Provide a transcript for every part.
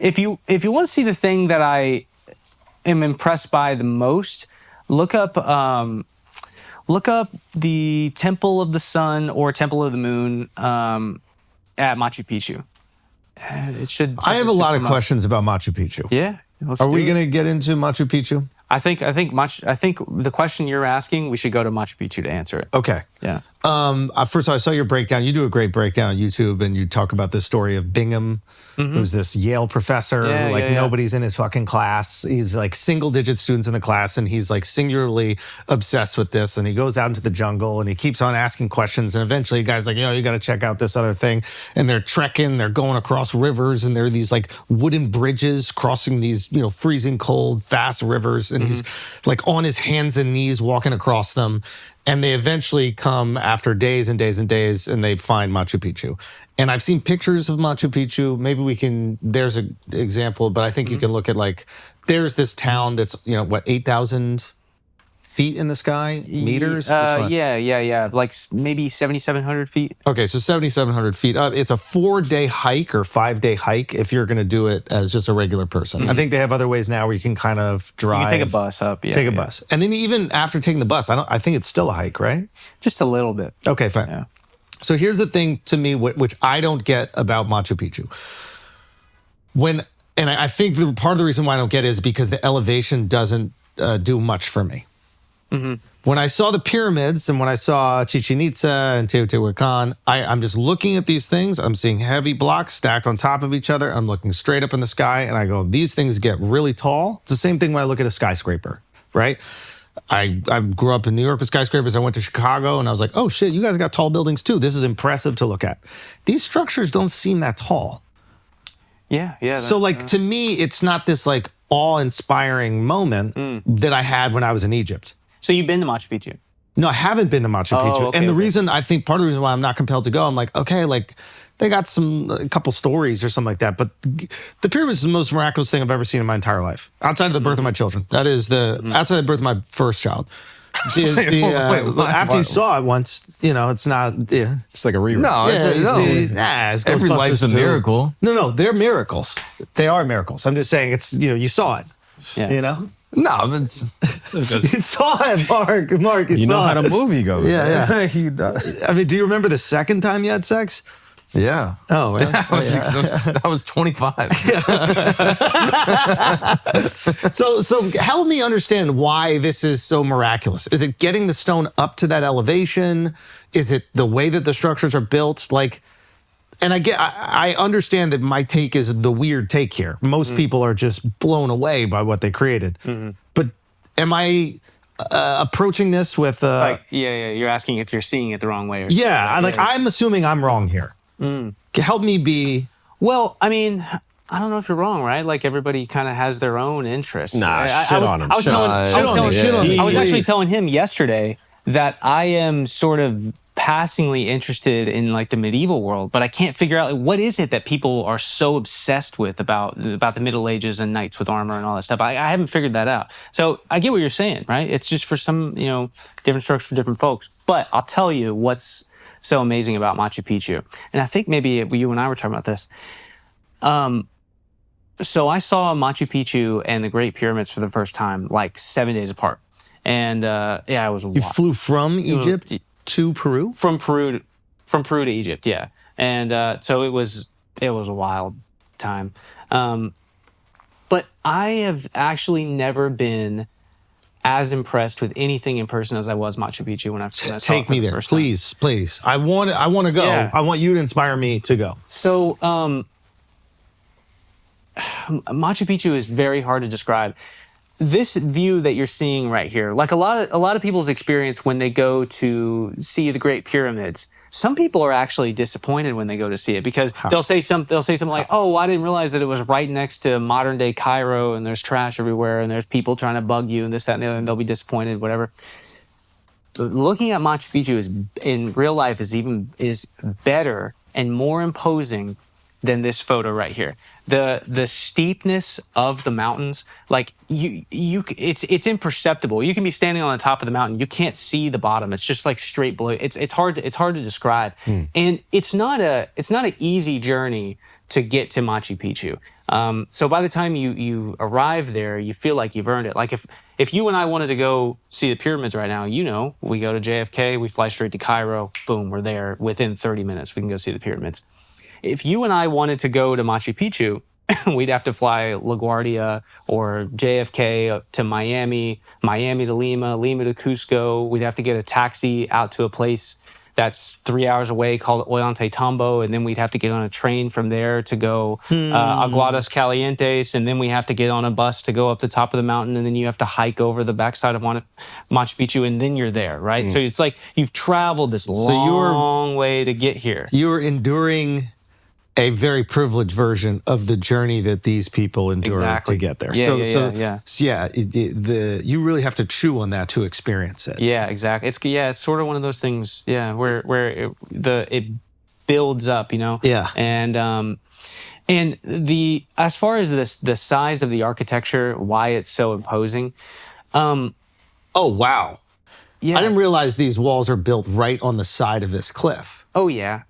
If you want to see the thing that I am impressed by the most, look up the Temple of the Sun or Temple of the Moon at Machu Picchu. It should. I have a lot of questions about Machu Picchu. Yeah. Are we going to get into Machu Picchu? I think the question you're asking, we should go to Machu Picchu to answer it. Okay. Yeah. First of all, I saw your breakdown. You do a great breakdown on YouTube, and you talk about the story of Bingham, who's this Yale professor. Nobody's in his fucking class. He's like single-digit students in the class, and he's like singularly obsessed with this. And he goes out into the jungle, and he keeps on asking questions. And eventually, a guy's like, you got to check out this other thing. And they're trekking. They're going across rivers, and there are these like wooden bridges crossing these freezing cold, fast rivers. And he's like on his hands and knees walking across them. And they eventually come after days and days and days, and they find Machu Picchu. And I've seen pictures of Machu Picchu. Maybe there's an example, but I think you can look at there's this town that's, 8,000 feet in the sky? Meters? Yeah. Like maybe 7,700 feet. Okay, so 7,700 feet up. It's a 4-day hike or 5-day hike if you're going to do it as just a regular person. I think they have other ways now where you can kind of drive. You can take a bus up. Yeah, take a bus. And then even after taking the bus, I think it's still a hike, right? Just a little bit. Okay, fine. Yeah. So here's the thing to me, which I don't get about Machu Picchu. And I think part of the reason why I don't get it is because the elevation doesn't do much for me. When I saw the pyramids and when I saw Chichen Itza and Teotihuacan, I'm just looking at these things. I'm seeing heavy blocks stacked on top of each other. I'm looking straight up in the sky and I go, these things get really tall. It's the same thing when I look at a skyscraper, right? I grew up in New York with skyscrapers. I went to Chicago and I was like, oh shit, you guys got tall buildings too. This is impressive to look at. These structures don't seem that tall. Yeah. So to me, it's not this awe-inspiring moment that I had when I was in Egypt. So you've been to Machu Picchu? No, I haven't been to Machu Picchu. Okay, and the reason, I think part of the reason why I'm not compelled to go, I'm like, okay, they got a couple stories or something like that. But the pyramids is the most miraculous thing I've ever seen in my entire life. Outside of the birth of my children. That is outside of the birth of my first child. After you saw it once, it's not. Yeah. It's like a rerun. No, it's every life's a miracle. No, they're miracles. They are miracles. I'm just saying you saw it. Yeah. No, it's you saw it, Mark. You know how the movie goes. Yeah. he does. I mean, do you remember the second time you had sex? Yeah. Oh, really? I was 25. So help me understand why this is so miraculous. Is it getting the stone up to that elevation? Is it the way that the structures are built? And I understand that my take is the weird take here. Most people are just blown away by what they created. But am I approaching this with... You're asking if you're seeing it the wrong way. I'm assuming I'm wrong here. Help me be... Well, I mean, I don't know if you're wrong, right? Everybody kind of has their own interests. Nah, shit on him. I was actually telling him yesterday that I am sort of passingly interested in the medieval world, but I can't figure out what is it that people are so obsessed with about the Middle Ages and knights with armor and all that stuff. I haven't figured that out. So I get what you're saying, right? It's just for some, different strokes for different folks. But I'll tell you what's so amazing about Machu Picchu. And I think maybe you and I were talking about this. So I saw Machu Picchu and the Great Pyramids for the first time 7 days apart. And it was You flew from Egypt to Peru? From Peru to Egypt, yeah. And so it was a wild time. But I have actually never been as impressed with anything in person as I was Machu Picchu when I saw it. Take me there, please. I want to go. Yeah. I want you to inspire me to go. So Machu Picchu is very hard to describe. This view that you're seeing right here, a lot of people's experience when they go to see the Great Pyramids, some people are actually disappointed when they go to see it because they'll say something like, "Oh, I didn't realize that it was right next to modern day Cairo and there's trash everywhere and there's people trying to bug you and this, that, and the other," and they'll be disappointed, whatever. But looking at Machu Picchu in real life is better and more imposing than this photo right here. The steepness of the mountains, it's imperceptible. You can be standing on the top of the mountain, you can't see the bottom. It's just straight below. It's hard to describe. And it's not an easy journey to get to Machu Picchu. So by the time you arrive there, you feel like you've earned it. Like if you and I wanted to go see the pyramids right now, we go to JFK, we fly straight to Cairo, boom, we're there within 30 minutes. We can go see the pyramids. If you and I wanted to go to Machu Picchu, we'd have to fly LaGuardia or JFK to Miami, Miami to Lima, Lima to Cusco. We'd have to get a taxi out to a place that's 3 hours away called Ollantaytambo, and then we'd have to get on a train from there to go Aguadas Calientes, and then we have to get on a bus to go up the top of the mountain, and then you have to hike over the backside of Machu Picchu, and then you're there, right? So it's like you've traveled this long way to get here. You're enduring a very privileged version of the journey that these people endure to get there. You really have to chew on that to experience it. Yeah, exactly. It's sort of one of those things, where it builds up, Yeah. And as far as the size of the architecture, why it's so imposing. Oh wow. Yeah, I didn't realize these walls are built right on the side of this cliff. Oh yeah.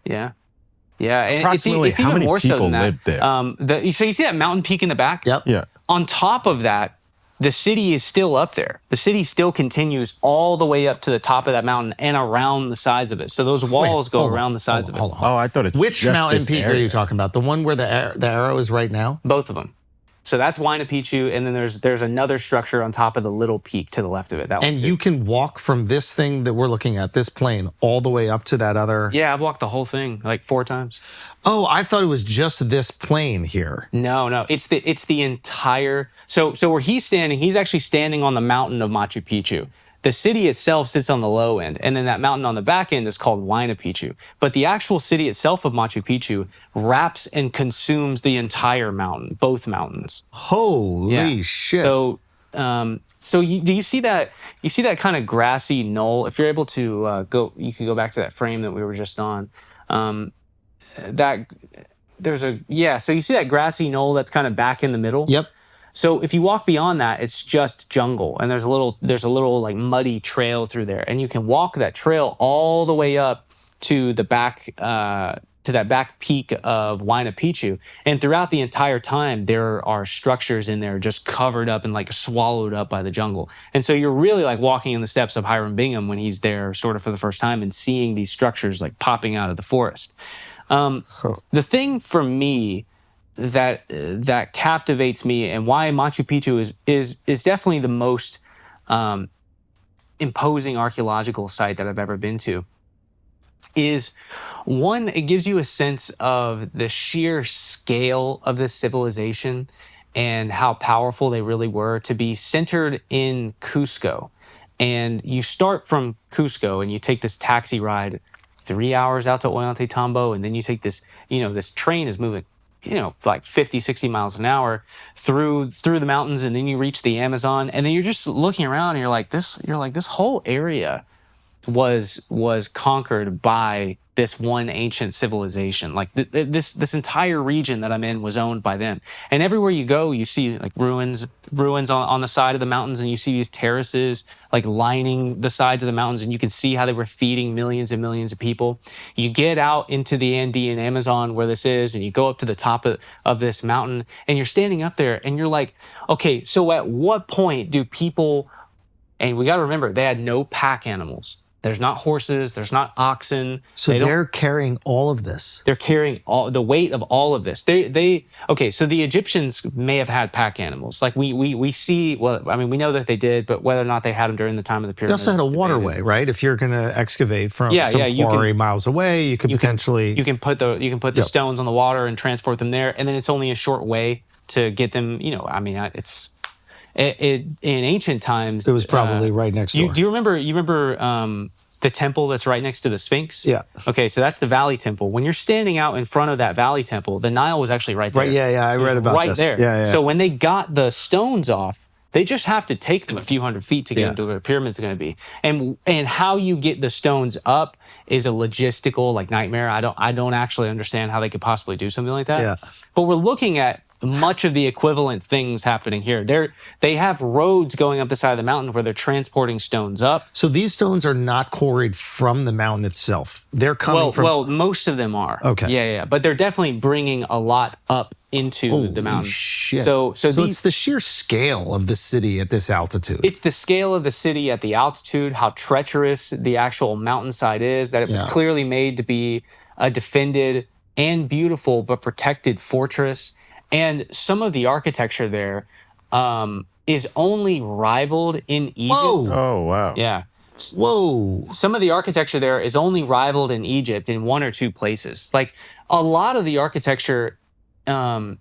Yeah, and Approximately it's how even many more so people than that. live there? So you see that mountain peak in the back? Yep. Yeah. On top of that, the city is still up there. The city still continues all the way up to the top of that mountain and around the sides of it. So those walls go around the sides of it. Hold on. Oh, I thought it's Which just mountain this peak are area. you talking about? The one where the arrow is right now? Both of them. So that's Huayna Picchu, and then there's another structure on top of the little peak to the left of it. That And one too. you can walk from this thing that we're looking at, this plane, all the way up to that other... Yeah, I've walked the whole thing like 4 times. Oh, I thought it was just this plane here. No, it's the entire. So where he's actually standing on the mountain of Machu Picchu. The city itself sits on the low end, and then that mountain on the back end is called Huayna Picchu. But the actual city itself of Machu Picchu wraps and consumes the entire mountain, both mountains. Holy shit. So, do you see that? You see that kind of grassy knoll? If you're able to you can go back to that frame that we were just on. So you see that grassy knoll that's kind of back in the middle? Yep. So if you walk beyond that, it's just jungle, and there's a little like muddy trail through there, and you can walk that trail all the way up to the back to that back peak of Huayna Picchu. And throughout the entire time, there are structures in there just covered up and like swallowed up by the jungle. And so you're really like walking in the steps of Hiram Bingham when he's there, sort of for the first time, and seeing these structures like popping out of the forest. The thing for me that captivates me, and why Machu Picchu is definitely the most imposing archaeological site that I've ever been to, is one, it gives you a sense of the sheer scale of this civilization and how powerful they really were to be centered in Cusco. And you start from Cusco and you take this taxi ride 3 hours out to Ollantaytambo, and then you take this, this train is moving like 50, 60 miles an hour through the mountains, and then you reach the Amazon, and then you're just looking around and you're like this whole area was conquered by this one ancient civilization. Like this entire region that I'm in was owned by them. And everywhere you go, you see like ruins on the side of the mountains, and you see these terraces like lining the sides of the mountains, and you can see how they were feeding millions and millions of people. You get out into the Andean Amazon where this is, and you go up to the top of this mountain, and you're standing up there and you're like, okay, so at what point do people, and we got to remember, they had no pack animals. There's not horses. There's not oxen. So they're carrying all of this. They're carrying all the weight of all of this. Okay. So the Egyptians may have had pack animals. Like we see. Well, I mean, we know that they did, but whether or not they had them during the time of the They pyramids. also had a waterway, right? If you're going to excavate from some quarry miles away, you could potentially you can put the stones on the water and transport them there, and then it's only a short way to get them. I mean, in ancient times, it was probably right next door. Do you remember the temple that's right next to the Sphinx? Yeah. Okay, so that's the Valley Temple. When you're standing out in front of that Valley Temple, the Nile was actually right there. Right, yeah, I read about right this. there. Yeah. So when they got the stones off, they just have to take them a few hundred feet to get into where the pyramids are going to be. And how you get the stones up is a logistical like nightmare. I don't actually understand how they could possibly do something like that. Yeah. But we're looking at much of the equivalent things happening here. They have roads going up the side of the mountain where they're transporting stones up. So these stones are not quarried from the mountain itself. They're coming from... Well, most of them are. Okay. Yeah. But they're definitely bringing a lot up into the mountain. Shit. So it's the sheer scale of the city at this altitude. It's the scale of the city at the altitude, how treacherous the actual mountainside is, that it was clearly made to be a defended and beautiful but protected fortress. And some of the architecture there is only rivaled in Egypt. Whoa. Oh, wow. Yeah. Whoa. Some of the architecture there is only rivaled in Egypt in one or two places. Like a lot of the architecture in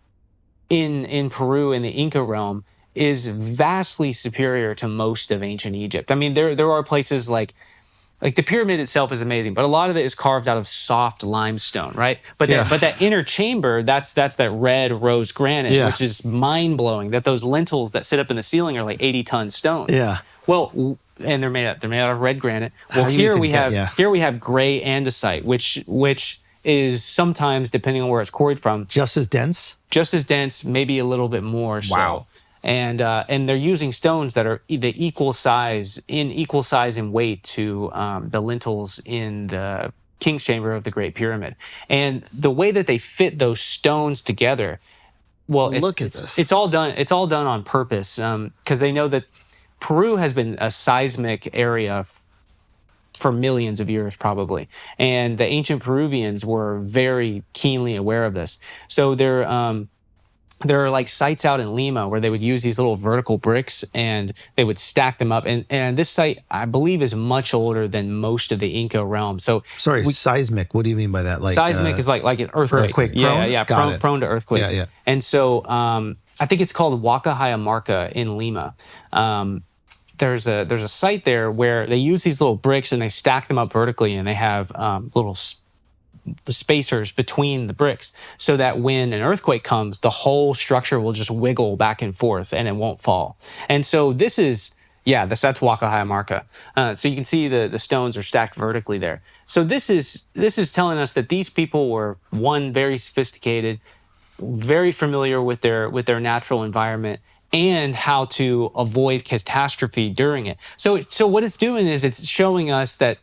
Peru in the Inca realm is vastly superior to most of ancient Egypt. I mean, there are places like the pyramid itself is amazing, but a lot of it is carved out of soft limestone, right? But that inner chamber, that's that red rose granite, which is mind blowing. That those lintels that sit up in the ceiling are like 80-ton stones. Yeah. Well, and they're made out of red granite. Well, here we have gray andesite, which is sometimes, depending on where it's quarried from, just as dense, maybe a little bit more. Wow. So. And they're using stones that are the equal size and weight to the lintels in the King's Chamber of the Great Pyramid. And the way that they fit those stones together, it's all done on purpose, because they know that Peru has been a seismic area for millions of years, probably, and the ancient Peruvians were very keenly aware of this. So there are like sites out in Lima where they would use these little vertical bricks and they would stack them up. And this site, I believe, is much older than most of the Inca realm. So seismic. What do you mean by that? Like seismic is like an earthquake. Prone to earthquakes. Yeah. And so I think it's called Marca in Lima. There's a site there where they use these little bricks and they stack them up vertically, and they have little spacers between the bricks so that when an earthquake comes, the whole structure will just wiggle back and forth and it won't fall. And so that's Marca. So you can see the stones are stacked vertically there. So this is telling us that these people were, one, very sophisticated, very familiar with their natural environment and how to avoid catastrophe during it. So what it's doing is it's showing us that,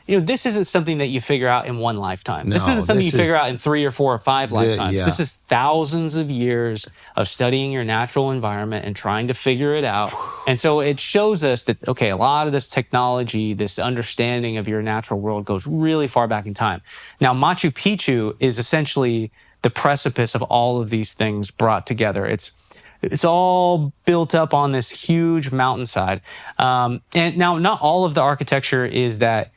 this isn't something that you figure out in one lifetime. This isn't something you figure out in 3 or 4 or 5 lifetimes. Yeah. This is thousands of years of studying your natural environment and trying to figure it out. And so it shows us that, okay, a lot of this technology, this understanding of your natural world goes really far back in time. Now, Machu Picchu is essentially the precipice of all of these things brought together. It's all built up on this huge mountainside. And now, not all of the architecture is that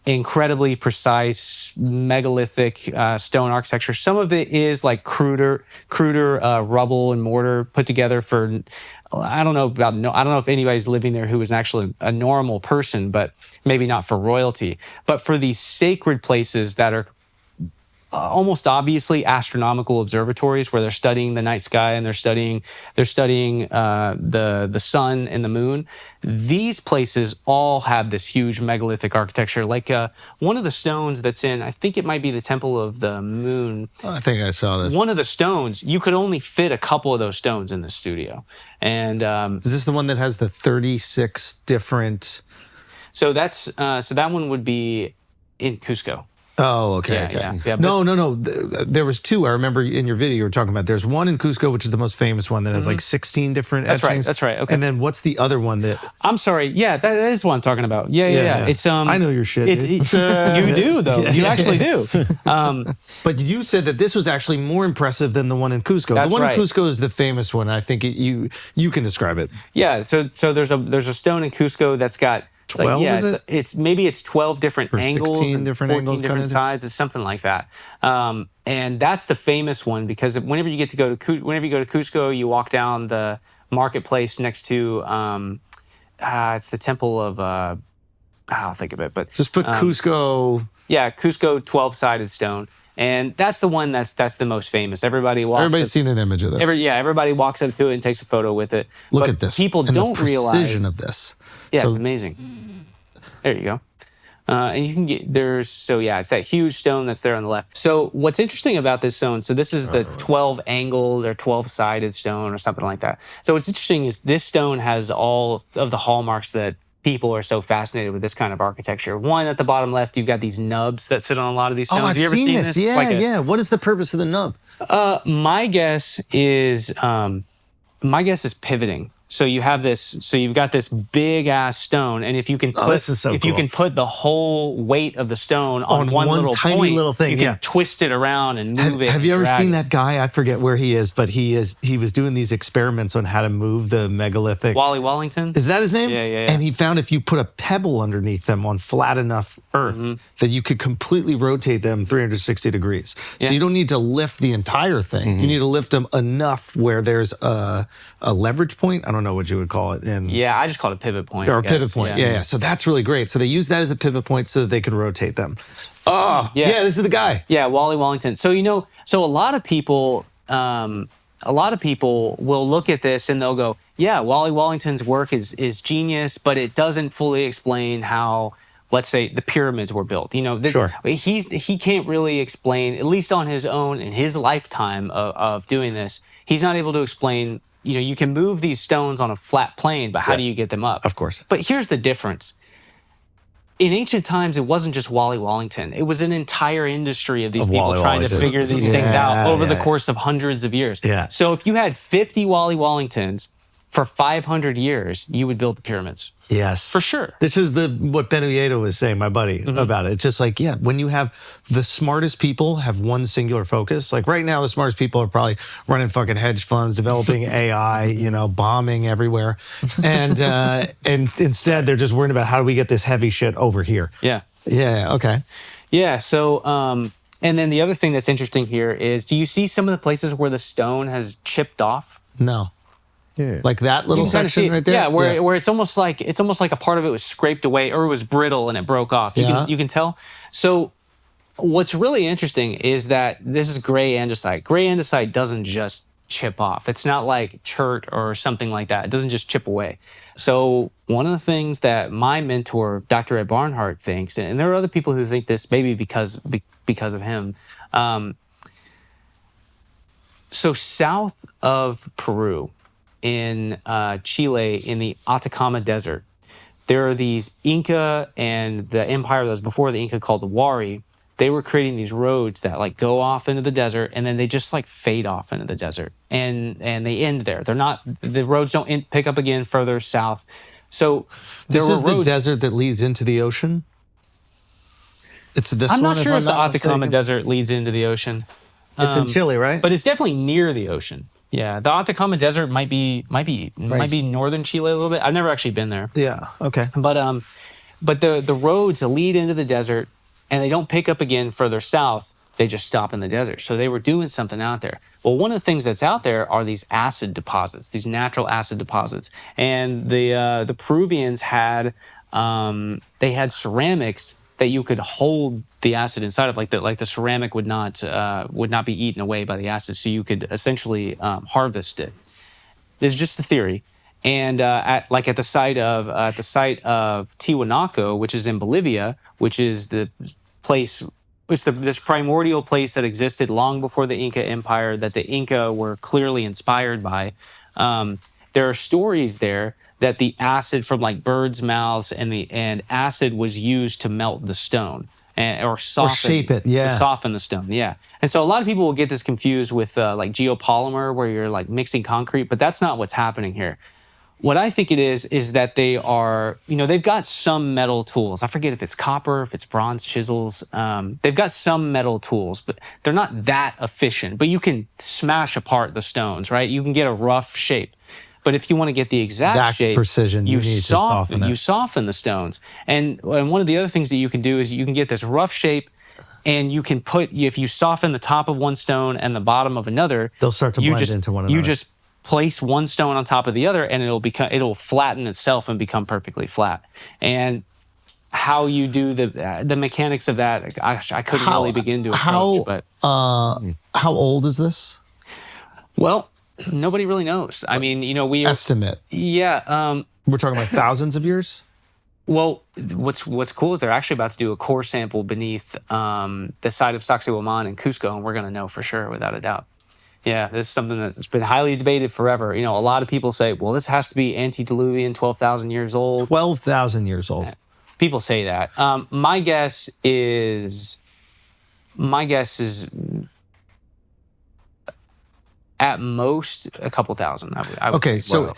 incredibly precise megalithic stone architecture. Some of it is like cruder rubble and mortar put together for, I don't know if anybody's living there who is actually a normal person, but maybe not for royalty. But for these sacred places that are almost obviously astronomical observatories where they're studying the night sky and they're studying the sun and the moon. These places all have this huge megalithic architecture. Like one of the stones that's in, I think it might be the Temple of the Moon. Oh, I think I saw this. One of the stones, you could only fit a couple of those stones in the studio. And is this the one that has the 36 different? So that one would be in Cusco. Oh, okay. Yeah, no. There was 2. I remember in your video you were talking about. There's one in Cusco, which is the most famous one that has like 16 different etchings. That's right. Okay. And then what's the other one that? I'm sorry. Yeah, that is what I'm talking about. Yeah. It's I know your shit. You do though. You actually do. But you said that this was actually more impressive than the one in Cusco. That's the one right. in Cusco is the famous one. I think you can describe it. Yeah. So there's a stone in Cusco that's got. 12, is it? It's 12 different or angles, 16 and different 14 angles, different sides. It's something like that. And that's the famous one because whenever you go to Cusco, you walk down the marketplace next to it's the temple of I'll think of it, but just put Cusco. Yeah, Cusco 12-sided stone. And that's the one that's the most famous. Everybody's seen an image of this. Everybody walks up to it and takes a photo with it. Look at this. People and don't the realize precision of this. Yeah, it's amazing. There you go. And you can get it's that huge stone that's there on the left. So what's interesting about this stone, so this is the 12 angled or 12 sided stone or something like that. So what's interesting is this stone has all of the hallmarks that people are so fascinated with this kind of architecture. One, at the bottom left, you've got these nubs that sit on a lot of these stones. Oh, I've Have you ever seen this? Yeah. What is the purpose of the nub? My guess is pivoting. So you have this. So you've got this big ass stone, and if you can put you can put the whole weight of the stone on one little tiny point, little thing, you can twist it around and move it. Have you ever drag seen it. that guy? I forget where he is, but he was doing these experiments on how to move the megalithic. Wally Wellington? Is that his name? Yeah. And he found if you put a pebble underneath them on flat enough earth, that you could completely rotate them 360 degrees. So you don't need to lift the entire thing. You need to lift them enough where there's a leverage point. I don't know what you would call it. I just call it a pivot point. Or a pivot point. Yeah. So that's really great. So they use that as a pivot point so that they could rotate them. Oh, yeah. This is the guy. Yeah, Wally Wellington. So so a lot of people will look at this and they'll go, yeah, Wally Wellington's work is genius, but it doesn't fully explain how, let's say, the pyramids were built. Sure. He can't really explain, at least on his own in his lifetime of doing this, he's not able to explain. You can move these stones on a flat plane, but how do you get them up? Of course. But here's the difference. In ancient times, it wasn't just Wally Wellington. It was an entire industry of these people trying to figure these things out over the course of hundreds of years. Yeah. So if you had 50 Wally Wellingtons for 500 years, you would build the pyramids. Yes. For sure. This is what Benedetto was saying, my buddy, about it. It's just like, when you have the smartest people have one singular focus, like right now, the smartest people are probably running fucking hedge funds, developing AI, bombing everywhere. And instead they're just worrying about how do we get this heavy shit over here. Yeah. Yeah. Okay. Yeah. So, and then the other thing that's interesting here is, do you see some of the places where the stone has chipped off? No. Yeah. Like that little section right there? Yeah, where it's almost like a part of it was scraped away or it was brittle and it broke off. You can tell. So what's really interesting is that this is gray andesite. Gray andesite doesn't just chip off. It's not like chert or something like that. It doesn't just chip away. So one of the things that my mentor, Dr. Ed Barnhart, thinks, and there are other people who think this maybe because of him. So south of Peru, in Chile, in the Atacama Desert, there are these Inca and the empire that was before the Inca called the Wari. They were creating these roads that go off into the desert and then they just fade off into the desert and they end there. The roads don't pick up again further south. So this is the desert that leads into the ocean. It's this I'm one. not sure if the Atacama Desert leads into the ocean. It's in Chile, right? But it's definitely near the ocean. Yeah, the Atacama Desert might be northern Chile a little bit. I've never actually been there. Yeah. Okay. But the roads lead into the desert, and they don't pick up again further south. They just stop in the desert. So they were doing something out there. Well, one of the things that's out there are these acid deposits, these natural acid deposits, and the Peruvians had ceramics that you could hold the acid inside of, like the ceramic would not be eaten away by the acid, so you could essentially harvest it. This is just a theory, and at the site of Tiwanaku, which is in Bolivia, which is the place, this primordial place that existed long before the Inca Empire, that the Inca were clearly inspired by. There are stories there that the acid from birds' mouths and acid was used to melt the stone or soften, or shape it, to soften the stone, yeah. And so a lot of people will get this confused with geopolymer, where you're mixing concrete, but that's not what's happening here. What I think it is that they are, they've got some metal tools. I forget if it's copper, if it's bronze chisels. They've got some metal tools, but they're not that efficient. But you can smash apart the stones, right? You can get a rough shape. But if you want to get the exact shape, precision, you need to soften it. You soften the stones. And one of the other things that you can do is you can get this rough shape, and you can if you soften the top of one stone and the bottom of another, they'll start to blend into one another. You just place one stone on top of the other, and it'll flatten itself and become perfectly flat. And how you do the mechanics of that, gosh, I couldn't really begin to approach. But how old is this? Well, nobody really knows. I mean, we estimate. Yeah. We're talking about thousands of years. Well, what's cool is they're actually about to do a core sample beneath the site of Sacsayhuaman in Cusco, and we're going to know for sure, without a doubt. Yeah, this is something that's been highly debated forever. You know, a lot of people say, well, this has to be antediluvian, 12,000 years old. 12,000 years old. People say that. My guess is at most a couple thousand. Okay, so